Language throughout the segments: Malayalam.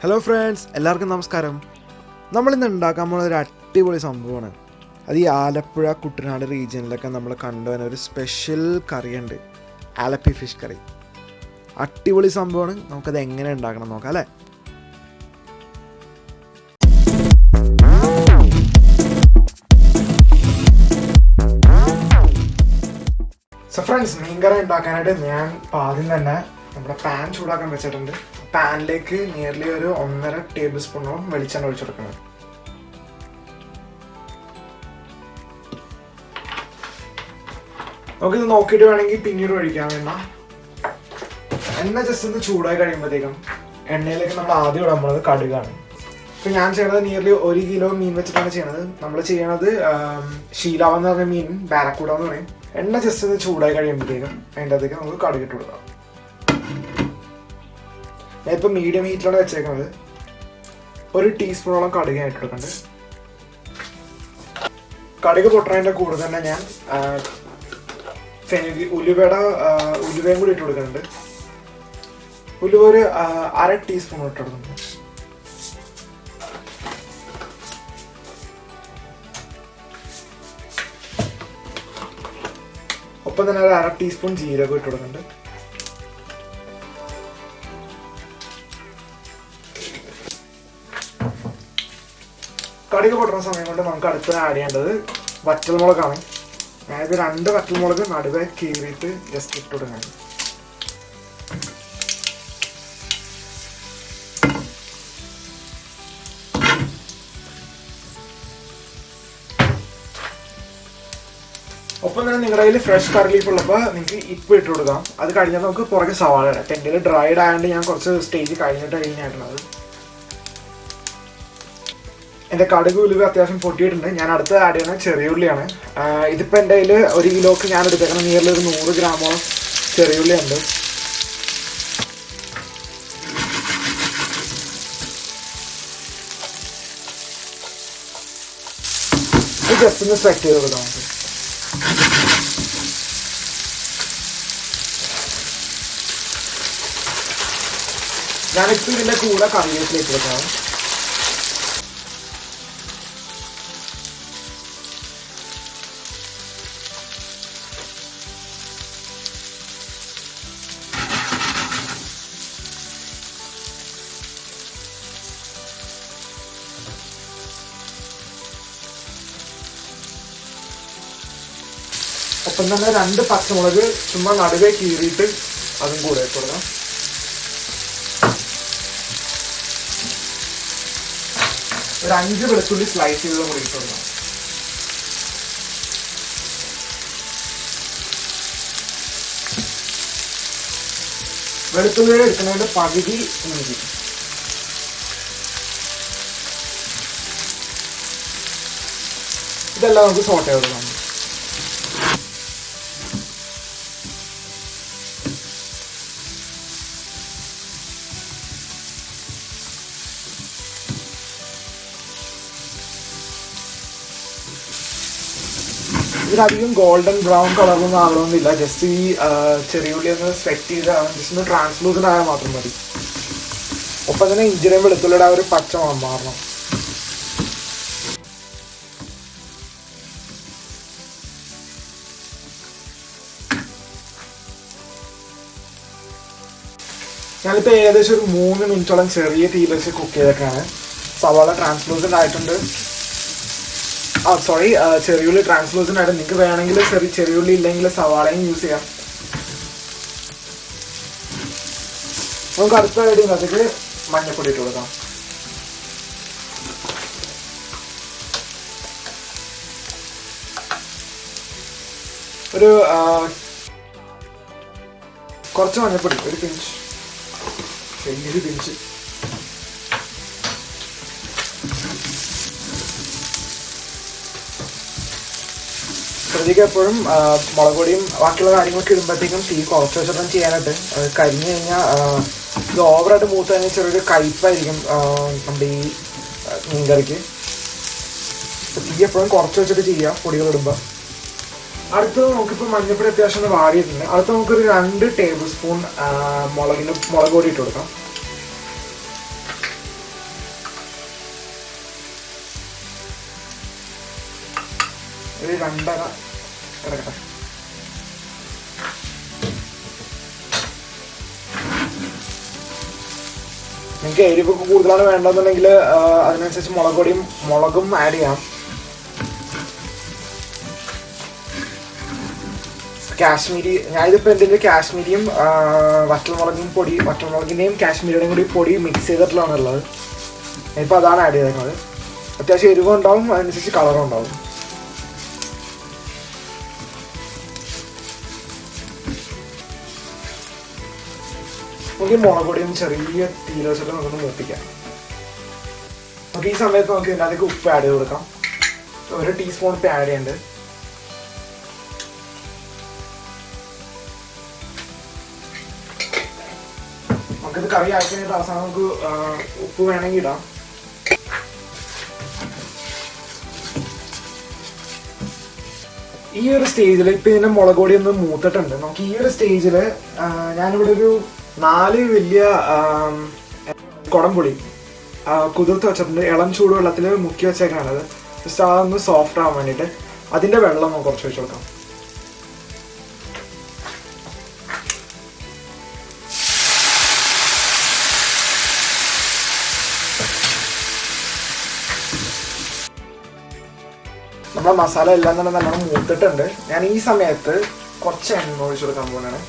ഹലോ ഫ്രണ്ട്സ്, എല്ലാവർക്കും നമസ്കാരം. നമ്മളിന്ന് ഉണ്ടാക്കാൻ പോകുന്ന ഒരു അടിപൊളി സംഭവമാണ്. അത് ഈ ആലപ്പുഴ കുട്ടനാട് റീജിയനിലൊക്കെ നമ്മൾ കണ്ടുവരുന്ന ഒരു സ്പെഷ്യൽ കറിയുണ്ട്, ആലപ്പി ഫിഷ് കറി. അടിപൊളി സംഭവമാണ്. നമുക്കത് എങ്ങനെ ഉണ്ടാക്കണം നോക്കാം അല്ലേ. സോ ഫ്രണ്ട്സ്, മീൻകറി ഉണ്ടാക്കാനായിട്ട് ഞാൻ ആദ്യം തന്നെ നമ്മുടെ പാൻ ചൂടാക്കാൻ വെച്ചിട്ടുണ്ട്. പാനിലേക്ക് നിയർലി ഒരു 1.5 ടേബിൾ സ്പൂണോളം വെളിച്ചെണ്ണ ഒഴിച്ചു കൊടുക്കണം. നമുക്കിത് നോക്കിയിട്ട് വേണമെങ്കിൽ പിന്നീട് ഒഴിക്കാം. എണ്ണ ജസ്റ്റ് ഒന്ന് ചൂടായി കഴിയുമ്പോഴത്തേക്കും എണ്ണയിലേക്ക് നമ്മൾ ആദ്യം ഇടാൻ പോകുന്നത് കടുകാണ്. ഇപ്പം ഞാൻ ചെയ്യണത് നിയർലി 1 കിലോ മീൻ വെച്ചിട്ടാണ് ചെയ്യണത്. നമ്മൾ ചെയ്യണത് ഷീലാവെന്ന് പറഞ്ഞ മീൻ ബാരക്കൂട എന്ന് പറയും. എണ്ണ ജസ്റ്റ് ഒന്ന് ചൂടായി കഴിയുമ്പോഴത്തേക്കും അതിൻ്റെ അകത്തേക്ക് നമുക്ക് കടുകിട്ട് കൊടുക്കാം. ഞാൻ ഇപ്പോൾ മീഡിയം ഹീറ്റിലാണ് വെച്ചേക്കുന്നത്. 1 ടീസ്പൂണോളം കടുക് ആയിട്ട് കൊടുക്കുന്നുണ്ട്. കടുക് പൊട്ടണതിൻ്റെ കൂടെ തന്നെ ഞാൻ ഉലുവയും കൂടി ഇട്ട് കൊടുക്കുന്നുണ്ട്. ഉലുവ ഒരു 1/2 ടീസ്പൂൺ ഇട്ട് കൊടുക്കുന്നുണ്ട്. ഒപ്പം തന്നെ ഒരു 1/2 ടീസ്പൂൺ ജീരകം ഇട്ട് കൊടുക്കുന്നുണ്ട്. കടുക് പൊട്ടുന്ന സമയം കൊണ്ട് നമുക്ക് അടുത്ത് ആഡ് ചെയ്യേണ്ടത് വറ്റൽമുളകാണ്. അതായത് 2 വറ്റൽമുളക് നടുവെ കീറിയിട്ട് ജസ്റ്റ് ഇട്ട് കൊടുക്കണം. ഒപ്പം തന്നെ നിങ്ങളുടെ കയ്യിൽ ഫ്രഷ് കറി ലീഫ് ഉള്ളപ്പോൾ നിങ്ങൾക്ക് ഇപ്പം ഇട്ട് കൊടുക്കാം. അത് കഴിഞ്ഞാൽ നമുക്ക് പുറകെ സവാള ഇടാം. എൻ്റെ കയ്യിൽ ഡ്രൈഡ് ആയതുകൊണ്ട് ഞാൻ കുറച്ച് സ്റ്റേജ് കഴിഞ്ഞിട്ടുള്ളത്. എൻ്റെ കടുക് ഉലുവ അത്യാവശ്യം പൊട്ടിയിട്ടുണ്ട്. ഞാൻ അടുത്ത് ആഡ് ചെയ്യുന്നത് ചെറിയുള്ളിയാണ്. ഇതിപ്പോൾ എൻ്റെ കയ്യിൽ 1 കിലോക്ക് ഞാൻ എടുത്തേക്കണം നിയർലി ഒരു 100 ഗ്രാമോളം ചെറിയുള്ളി ഉണ്ട്. ഇത് ജസ്റ്റ് ഒന്ന് സെറ്റ് ചെയ്ത് കൊടുക്കാം നമുക്ക്. ഞാനിപ്പോൾ ഇതിൻ്റെ കൂടെ കറിവേപ്പിലേക്ക് വെക്കാം. ഒപ്പം തന്നെ 2 പച്ചമുളക് ചുമ്മാ നടുവേ കീറിയിട്ട് അതും കൂടെ ഇട്ട് കൊടുക്കാം. ഒരു 5 വെളുത്തുള്ളി സ്ലൈസ് ചെയ്തതും കൂടി ഇട്ട് കൊടുക്കാം. വെളുത്തുള്ളി എടുക്കുന്നതിന്റെ പകുതി ഇഞ്ചി. ഇതെല്ലാം നമുക്ക് സോട്ട് ചെയ്ത് കൊടുക്കാം. ഇതിലധികം ഗോൾഡൻ ബ്രൗൺ കളറൊന്നും ആകണമെന്നില്ല. ജസ്റ്റ് ഈ ചെറിയുള്ളി ഒന്ന് സെറ്റ് ചെയ്ത് ജസ്റ്റ് ഒന്ന് ട്രാൻസ്ലൂസൻ്റ് ആയാൽ മാത്രം മതി. ഒപ്പം തന്നെ ഇഞ്ചിയും വെളുത്തുള്ളിയുടെ ഒരു പച്ച മാറണം. ഞാനിപ്പോൾ ഏകദേശം ഒരു 3 മിനിറ്റോളം ചെറിയ തീയിൽ വെച്ച് കുക്ക് ചെയ്തൊക്കെയാണ്. സവാള ട്രാൻസ്ലൂസൻ്റ് ആയിട്ടുണ്ട്. ചെറിയുള്ളി ട്രാൻസ്ലൂസൻ്റ് ആയിട്ട് നിങ്ങൾക്ക് വേണമെങ്കിൽ ചെറിയുള്ളി ഇല്ലെങ്കിൽ സവാളയും യൂസ് ചെയ്യാം. നമുക്ക് അടുത്തായിട്ട് ഇതിനകത്തേക്ക് മഞ്ഞപ്പൊടി ഇട്ട് കൊടുക്കാം. ഒരു കുറച്ച് മഞ്ഞപ്പൊടി, ഒരു പിഞ്ച്, വലിയൊരു പിഞ്ച്. ശ്രദ്ധിക്കുക, എപ്പോഴും മുളക് പൊടിയും ബാക്കിയുള്ള കാര്യങ്ങളൊക്കെ ഇടുമ്പോഴത്തേക്കും തീ കുറച്ച് വെച്ചിട്ടും ചെയ്യാനായിട്ട്. കരിഞ്ഞു കഴിഞ്ഞാൽ ഇത് ഓവറായിട്ട് മൂത്ത് കഴിഞ്ഞാൽ ചെറിയൊരു കയ്പ്പായിരിക്കും നമ്മുടെ ഈ മീൻകറിക്ക്. തീ എപ്പോഴും കുറച്ച് വെച്ചിട്ട് ചെയ്യുക പൊടികൾ ഇടുമ്പോൾ. അടുത്തത് നമുക്കിപ്പോൾ മഞ്ഞപ്പൊടി അത്യാവശ്യം വാടിയിട്ടുണ്ട്. അടുത്ത നമുക്കൊരു 2 ടേബിൾ സ്പൂൺ മുളക് പൊടി ഇട്ട് കൊടുക്കാം. ഒരു 2.5 കിടക്കട്ടെ. നിങ്ങൾക്ക് എരിവൊക്കെ കൂടുതലാണ് വേണ്ടതെന്നുണ്ടെങ്കിൽ അതിനനുസരിച്ച് മുളകും ആഡ് ചെയ്യാം. കാശ്മീരി, ഞാനിതിപ്പോൾ എന്തിൻ്റെ കാശ്മീരിയും വറ്റൽമുളകിൻ്റെയും കാശ്മീരിയുടെയും കൂടി പൊടി മിക്സ് ചെയ്തിട്ടുള്ളതാണ് ഉള്ളത്. ഇപ്പോൾ അതാണ് ആഡ് ചെയ്തേക്കുന്നത്. അത്യാവശ്യം എരിവും ഉണ്ടാവും, അതിനനുസരിച്ച് കളറും ഉണ്ടാവും. നമുക്ക് മുളക് പൊടിയും ചെറിയ തീയിൽ വെച്ചിട്ട് നമുക്കൊന്ന് മൂപ്പിക്കാം. നമുക്ക് ഈ സമയത്ത് നമുക്ക് ഇതിനകത്തേക്ക് ഉപ്പ് ആഡ് ചെയ്ത് കൊടുക്കാം. 1 ടീസ്പൂൺ ഉപ്പ് ആഡ് ചെയ്യുന്നുണ്ട്. നമുക്കിത് കറി ആക്കിയിട്ട് അവസാനം നമുക്ക് ഉപ്പ് വേണമെങ്കിൽ ഇടാം. ഈ ഒരു സ്റ്റേജിൽ ഇപ്പം ഇതിൻ്റെ മുളക് പൊടി ഒന്ന് മൂത്തിട്ടുണ്ട്. നമുക്ക് ഈ ഒരു സ്റ്റേജിൽ ഞാനിവിടെ ഒരു 4 വലിയ കുടംപുളി കുതിർത്ത് വെച്ചിട്ടുണ്ട്. ഇളം ചൂടുവെള്ളത്തിൽ മുക്കി വെച്ചേക്കാണത്. ജസ്റ്റ് അതൊന്ന് സോഫ്റ്റ് ആവാൻ വേണ്ടിയിട്ട് അതിൻ്റെ വെള്ളം നമുക്ക് കുറച്ച് വെച്ച് കൊടുക്കാം. നമ്മുടെ മസാല എല്ലാം തന്നെ നമ്മൾ മൂത്തിട്ടുണ്ട്. ഞാൻ ഈ സമയത്ത് കുറച്ച് എണ്ണ ഒഴിച്ചു കൊടുക്കാൻ പോകുന്നതാണ്.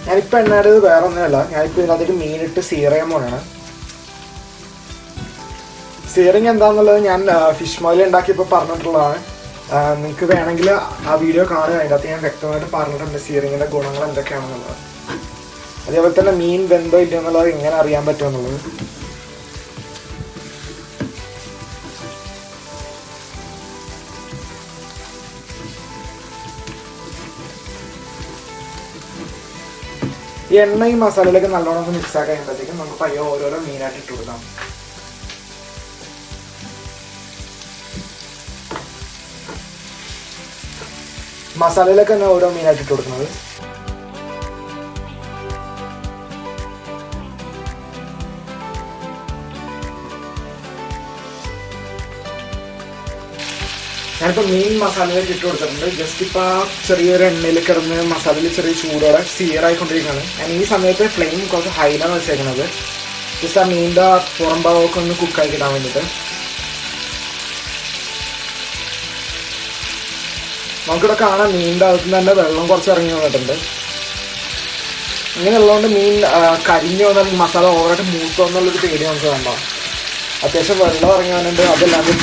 ഞാനിപ്പോൾ എണ്ണ ഇടുന്നത് വേറെ ഒന്നുമല്ല, ഞാനിപ്പോൾ ഇതിനകത്തേക്ക് മീനിട്ട് സീർ ചെയ്യാൻ പോകുന്നതാണ്. സീറിങ് എന്താണെന്നുള്ളത് ഞാൻ ഫിഷ് മോയിൽ ഉണ്ടാക്കിയപ്പോൾ പറഞ്ഞിട്ടുള്ളതാണ്. നിങ്ങൾക്ക് വേണമെങ്കിൽ ആ വീഡിയോ കാണുക, അതിൻ്റെ അകത്ത് ഞാൻ വ്യക്തമായിട്ട് പറഞ്ഞിട്ടുണ്ട് സീറിങ്ങിൻ്റെ ഗുണങ്ങൾ എന്തൊക്കെയാണെന്നുള്ളത്. അതേപോലെ തന്നെ മീൻ വെന്തോ ഇല്ല എന്നുള്ളത് എങ്ങനെ അറിയാൻ പറ്റുമെന്നുള്ളത്. ഈ എണ്ണ ഈ മസാലയിലേക്ക് നല്ലോണം മിക്സ് ആക്കി കഴിയുമ്പോഴത്തേക്കും നമുക്ക് പയ്യെ ഓരോരോ മീനായിട്ട് ഇട്ട് കൊടുക്കാം. മസാലയിലേക്ക് തന്നെ ഓരോ മീനായിട്ട് ഇട്ട് കൊടുക്കുന്നത്. ഞാനിപ്പോൾ മീൻ മസാലയിലേക്ക് ഇട്ട് കൊടുത്തിട്ടുണ്ട്. ജസ്റ്റ് ഇപ്പോൾ ആ ചെറിയൊരു എണ്ണയിൽ കിടന്ന് മസാലയിൽ ചെറിയ ചൂടോടെ സീറായിക്കൊണ്ടിരിക്കുകയാണ്. ഞാൻ ഈ സമയത്ത് ഫ്ലെയിം കുറച്ച് ഹൈലാണ് വെച്ചേക്കുന്നത്. ജസ്റ്റ് ആ മീനിൻ്റെ പുറം ഭാഗമൊക്കെ ഒന്ന് കുക്കായി കിട്ടാൻ വേണ്ടിയിട്ട്. നമുക്കിവിടെ കാണാം മീനിൻ്റെ അകത്ത് തന്നെ വെള്ളം കുറച്ച് ഇറങ്ങി വന്നിട്ടുണ്ട്. ഇങ്ങനെയുള്ളതുകൊണ്ട് മീൻ കരിഞ്ഞു വന്നാൽ മസാല ഓവറായിട്ട് മൂത്തോ എന്നുള്ളൊരു പേടി നമുക്ക് വേണ്ട. അത്യാവശ്യം വെള്ളം ഇറങ്ങി വന്നിട്ടുണ്ട്. അതല്ലാതെ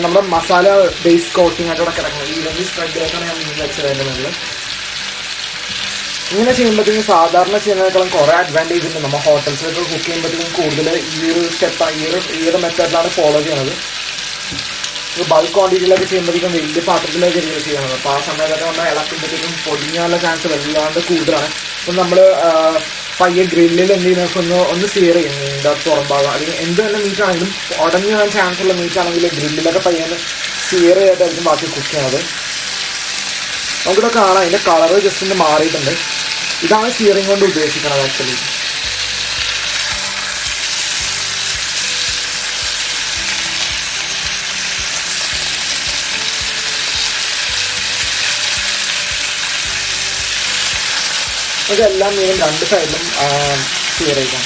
നമ്മുടെ മസാല ബേസ് കോട്ടിങ് ആയിട്ട് ഇവിടെ കിടക്കുന്നത് ഈവൻലി സ്പ്രെഡ് ആയിട്ടാണ് ഞാൻ മീൻ വെച്ച് വേണ്ടുന്നത്. ഇങ്ങനെ ചെയ്യുമ്പോഴത്തേക്കും സാധാരണ ചെയ്യുന്നതിനേക്കാളും കുറേ അഡ്വാൻറ്റേജ് ഉണ്ട്. നമ്മൾ ഹോട്ടൽസിലൊക്കെ കുക്ക് ചെയ്യുമ്പോഴത്തേക്കും കൂടുതൽ ഈ ഒരു സ്റ്റെപ്പാണ് ഈ ഒരു മെത്തേഡിലാണ് ഫോളോ ചെയ്യുന്നത്. ബൾക്ക് ക്വാണ്ടിറ്റിയിലൊക്കെ ചെയ്യുമ്പോഴത്തേക്കും വലിയ പാത്രത്തിലേക്ക് ചെയ്യുന്നത്. അപ്പോൾ ആ സമയത്തൊക്കെ നമ്മൾ ഇളക്കുമ്പോഴത്തേക്കും പൊടിഞ്ഞാനുള്ള ചാൻസ് വല്ലാണ്ട് കൂടുതലാണ്. അപ്പം നമ്മൾ പയ്യെ ഗ്രില്ലിൽ എന്ത് ചെയ്യുന്ന ഒന്ന് സീർ ചെയ്യും മീനിൻ്റെ പുറംഭാഗം. അല്ലെങ്കിൽ എന്ത് തന്നെ മീറ്റാണെങ്കിലും ഉടഞ്ഞു വരാൻ ചാൻസ് ഉള്ള മീറ്റാണെങ്കിൽ ഗ്രില്ലിലൊക്കെ പയ്യെ സീർ ചെയ്തിട്ടായിരിക്കും ബാക്കി കുക്ക് ചെയ്യുന്നത്. നമുക്കിവിടെ കാണാം അതിൻ്റെ കളറ് ജസ്റ്റ് ഒന്ന് മാറിയിട്ടുണ്ട്. ഇതാണ് സീറിങ് കൊണ്ട് ഉദ്ദേശിക്കുന്നത് ആക്ച്വലി. ഇതെല്ലാം മീനും 2 സൈഡിലും സീർ ചെയ്യണം.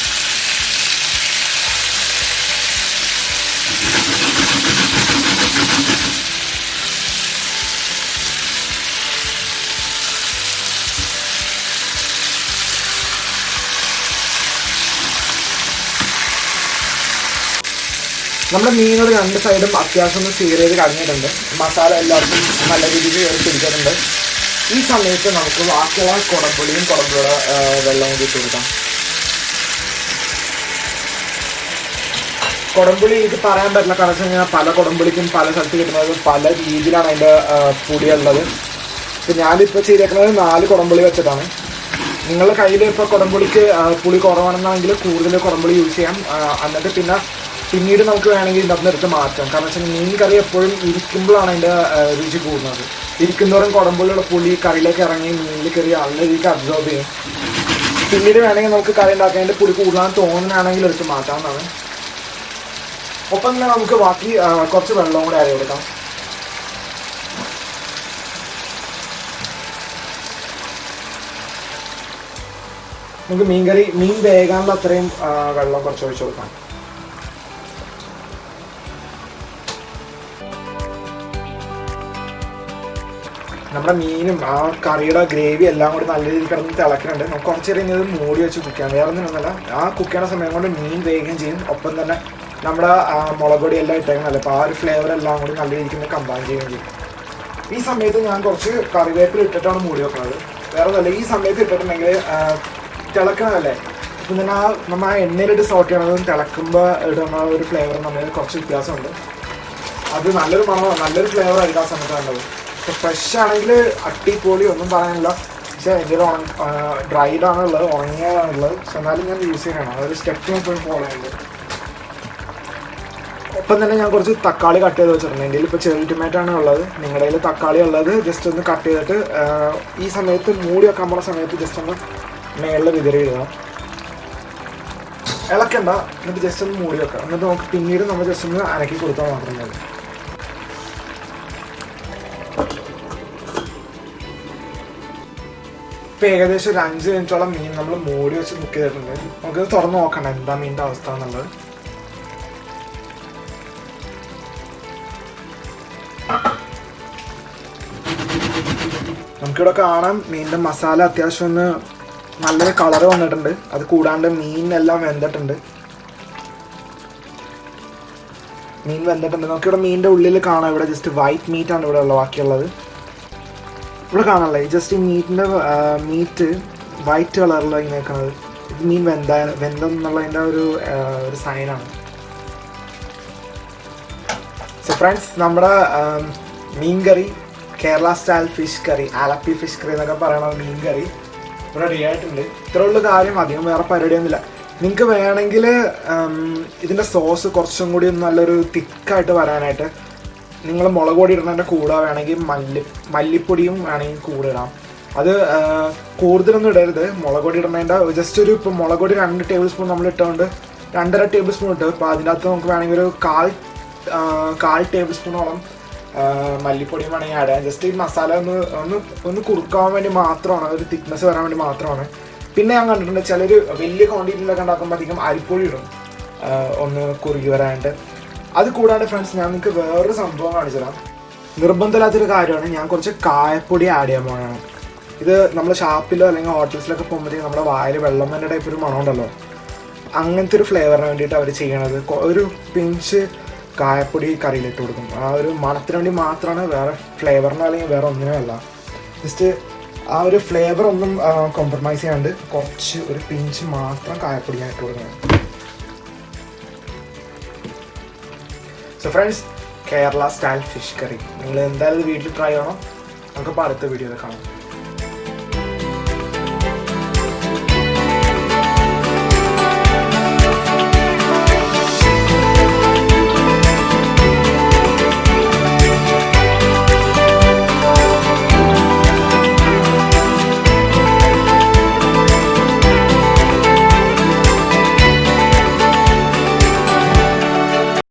നമ്മുടെ മീനോട് 2 സൈഡും അത്യാവശ്യം ഒന്ന് സീർ ചെയ്ത് കഴിഞ്ഞിട്ടുണ്ട്. മസാല എല്ലാവർക്കും നല്ല രീതിയിൽ കയറി പിടിച്ചിട്ടുണ്ട്. ഈ സമയത്ത് നമുക്ക് ബാക്കിയുള്ള കുടംപുളിയുടെ വെള്ളം കൂടി ഇട്ട് കൊടുക്കാം. കുടംപുളി ഇത് പറയാൻ പറ്റില്ല, കാരണം വെച്ച് കഴിഞ്ഞാൽ പല കുടംപുളിക്കും പല സ്ഥലത്ത് കിട്ടുന്നത് പല രീതിയിലാണ് അതിൻ്റെ പൊടിയുള്ളത്. ഇപ്പം ഞാനിപ്പോൾ ചെയ്തേക്കുന്നത് 4 കുടംപുളി വെച്ചിട്ടാണ്. നിങ്ങളുടെ കയ്യിൽ ഇപ്പോൾ കുടംപുളിക്ക് പുളി കുറവാണെന്നാണെങ്കിൽ കൂടുതൽ കുടംപുളി യൂസ് ചെയ്യാം. എന്നിട്ട് പിന്നീട് നമുക്ക് വേണമെങ്കിൽ ഇതിനകത്ത് എടുത്ത് മാറ്റാം. കാരണം വെച്ചാൽ മീൻ കറി എപ്പോഴും ഇരിക്കുമ്പോഴാണ് അതിൻ്റെ രുചി കൂടുന്നത്. 1 കുടംപുളിയുള്ള പുളി കറിയിലേക്ക് ഇറങ്ങി മീനിൽ കയറി നല്ല രീതിക്ക് അബ്സോർബ് ചെയ്യും. പിന്നീട് വേണമെങ്കിൽ നമുക്ക് കറി ഉണ്ടാക്കേണ്ട പുളി കൂടുതലാണെന്ന് തോന്നുകയാണെങ്കിൽ എടുത്ത് മാറ്റാവുന്നതാണ്. ഒപ്പം തന്നെ നമുക്ക് ബാക്കി കുറച്ച് വെള്ളവും കൂടെ ആഡ് കൊടുക്കാം. നമുക്ക് മീൻ വേകാനുള്ള അത്രയും വെള്ളം കുറച്ച് ഒഴിച്ചു കൊടുക്കാം. നമ്മുടെ മീനും ആ കറിയുടെ ഗ്രേവി എല്ലാം കൂടി നല്ല രീതിയിൽ കിടന്ന് തിളക്കുന്നുണ്ട്. നമുക്ക് കുറച്ച് നേരം ഇത് മൂടി വെച്ച് കുക്ക് ചെയ്യാം. വേറെ ഒന്നുമല്ല, ആ കുക്ക് ചെയ്യുന്ന സമയം കൊണ്ട് മീൻ വേഗം ചെയ്യും. ഒപ്പം തന്നെ നമ്മുടെ മുളക് പൊടി എല്ലാം ഇട്ടേക്കുന്നല്ലേ, അപ്പോൾ ആ ഒരു ഫ്ലേവർ എല്ലാം കൂടി നല്ല രീതിക്ക് കമ്പൈൻ ചെയ്യുകയും ചെയ്യും. ഈ സമയത്ത് ഞാൻ കുറച്ച് കറിവേപ്പില ഇട്ടിട്ടാണ് മൂടി വെക്കുന്നത്. വേറെ ഒന്നുമല്ല, ഈ സമയത്ത് ഇട്ടിട്ടുണ്ടെങ്കിൽ തിളക്കണമല്ലേ, അപ്പം തന്നെ നമ്മൾ ആ എണ്ണയിലിട്ട് സോട്ട് ചെയ്യണതും തിളക്കുമ്പോൾ ഇടുന്ന ഒരു ഫ്ലേവർ നമ്മൾ കുറച്ച് വ്യത്യാസമുണ്ട്. അത് നല്ലൊരു മണമാണ്, നല്ലൊരു ഫ്ലേവർ ആയിരിക്കും ആ സമയത്ത് വേണ്ടത്. ഇപ്പോൾ ഫ്രഷ് ആണെങ്കിൽ അടിപൊളി, ഒന്നും പറയാനില്ല. പക്ഷേ എൻ്റെ ഡ്രൈഡാണ് ഉള്ളത്, ഉണങ്ങിയതാണുള്ളത്. പക്ഷെ എന്നാലും ഞാൻ യൂസ് ചെയ്യണം, അതൊരു സ്റ്റെപ്പ് ഞാൻ എപ്പോഴും ഫോളോ ചെയ്യുന്നത്. ഒപ്പം തന്നെ ഞാൻ കുറച്ച് തക്കാളി കട്ട് ചെയ്ത് വെച്ചിട്ടുണ്ട്. എൻ്റെ കയ്യിൽ ഇപ്പോൾ ചെറിയ ടൊമാറ്റോ ആണ് ഉള്ളത്. നിങ്ങളുടെ കയ്യിൽ തക്കാളി ഉള്ളത് ജസ്റ്റ് ഒന്ന് കട്ട് ചെയ്തിട്ട് ഈ സമയത്ത് മൂടി വെക്കാൻ പോകുന്ന സമയത്ത് ജസ്റ്റ് ഒന്ന് മേളിൽ വിതറിയിടുക. ഇളക്കണ്ട, എന്നിട്ട് ജസ്റ്റ് ഒന്ന് മൂടി വെക്കുക. എന്നിട്ട് നമുക്ക് പിന്നീട് നമ്മൾ ജസ്റ്റ് ഒന്ന് അനക്കി കൊടുത്താൽ മാത്രം മതി. ഇപ്പം ഏകദേശം ഒരു 5 മിനിറ്റോളം മീൻ നമ്മൾ മൂടി വെച്ച് കുക്ക് ചെയ്തിട്ടുണ്ട്. നമുക്കത് തുറന്ന് നോക്കണം എന്താ മീനിൻ്റെ അവസ്ഥ എന്നുള്ളത്. നമുക്കിവിടെ കാണാം മീനിൻ്റെ മസാല അത്യാവശ്യം ഒന്ന് നല്ലൊരു കളറ് വന്നിട്ടുണ്ട്. അത് കൂടാണ്ട് മീനെല്ലാം വെന്തിട്ടുണ്ട്. നമുക്കിവിടെ മീനിൻ്റെ ഉള്ളിൽ കാണാം, ഇവിടെ ജസ്റ്റ് വൈറ്റ് മീറ്റാണ് ഇവിടെ ഉള്ളത്. ബാക്കിയുള്ളത് ഇവിടെ കാണാനല്ലേ, ജസ്റ്റ് ഈ മീറ്റ് വൈറ്റ് കളറിലാണ് ഇങ്ങനെ വെക്കുന്നത്. ഇത് മീൻ വെന്തെന്നുള്ളതിൻ്റെ ഒരു സൈനാണ്. സോ ഫ്രണ്ട്സ്, നമ്മുടെ മീൻ കറി, Kerala style fish curry, Alleppey fish curry എന്നൊക്കെ പറയണ മീൻ കറി ഇവിടെ റെഡി ആയിട്ടുണ്ട്. ഇത്രയുള്ള കാര്യം, അധികം വേറെ പരിപാടിയൊന്നുമില്ല. നിങ്ങൾക്ക് വേണമെങ്കിൽ ഇതിൻ്റെ സോസ് കുറച്ചും കൂടി നല്ലൊരു തിക്കായിട്ട് വരാനായിട്ട് നിങ്ങൾ മുളക് പൊടി ഇടുന്നതിൻ്റെ കൂടെ വേണമെങ്കിൽ മല്ലിപ്പൊടിയും വേണമെങ്കിൽ കൂടെ ഇടാം. അത് കൂടുതലൊന്നും ഇടരുത്. മുളക് പൊടി ഇടുന്നതിൻ്റെ ജസ്റ്റ് ഒരു, ഇപ്പോൾ മുളക് പൊടി 2 ടേബിൾ സ്പൂൺ നമ്മൾ ഇട്ടുകൊണ്ട് 2.5 ടേബിൾ സ്പൂൺ ഇട്ട്, അപ്പോൾ അതിനകത്ത് നമുക്ക് വേണമെങ്കിൽ ഒരു കാൽ ടേബിൾ സ്പൂണോളം മല്ലിപ്പൊടിയും വേണമെങ്കിൽ ആഡ് ചെയ്യാം. ജസ്റ്റ് ഈ മസാല ഒന്ന് കുറുക്കാൻ വേണ്ടി മാത്രമാണ്, ഒരു തിക്നെസ് വരാൻ വേണ്ടി മാത്രമാണ്. പിന്നെ ഞാൻ കണ്ടിട്ടുണ്ട് ചിലർ വലിയ ക്വാണ്ടിറ്റിയിലൊക്കെ ഉണ്ടാക്കുമ്പോൾ അധികം അരിപ്പൊടി ഇടും ഒന്ന് കുറുകി വരാനായിട്ട്. അത് കൂടാണ്ട് ഫ്രണ്ട്സ്, ഞാൻ നിങ്ങൾക്ക് വേറൊരു സംഭവം കാണിച്ചു തരാം. നിർബന്ധമില്ലാത്തൊരു കാര്യമാണ്, ഞാൻ കുറച്ച് കായപ്പൊടി ആഡ് ചെയ്യാൻ പോകുന്നതാണ്. ഇത് നമ്മൾ ഷാപ്പിലോ അല്ലെങ്കിൽ ഹോട്ടൽസിലൊക്കെ പോകുമ്പോഴത്തേക്കും നമ്മുടെ വായിൽ വെള്ളം വന്ന ടൈപ്പ് ഒരു മണം ഉണ്ടല്ലോ, അങ്ങനത്തെ ഒരു ഫ്ലേവറിന് വേണ്ടിയിട്ട് അവർ ചെയ്യണത് ഒരു പിഞ്ച് കായപ്പൊടി കറിയിലിട്ട് കൊടുക്കും. ആ ഒരു മണത്തിന് വേണ്ടി മാത്രമാണ്, വേറെ ഫ്ലേവറിനോ അല്ലെങ്കിൽ വേറെ ഒന്നിനും അല്ല. ജസ്റ്റ് ആ ഒരു ഫ്ലേവർ ഒന്നും കോംപ്രമൈസ് ചെയ്യാണ്ട് കുറച്ച് ഒരു പിഞ്ച് മാത്രം കായപ്പൊടി ഞാൻ ഇട്ട് കൊടുക്കണം. So friends, Kerala style fish കറി നിങ്ങൾ എന്തായാലും വീട്ടിൽ ട്രൈ ചെയ്യണം. നമുക്ക് അടുത്ത വീഡിയോയിൽ കാണാം.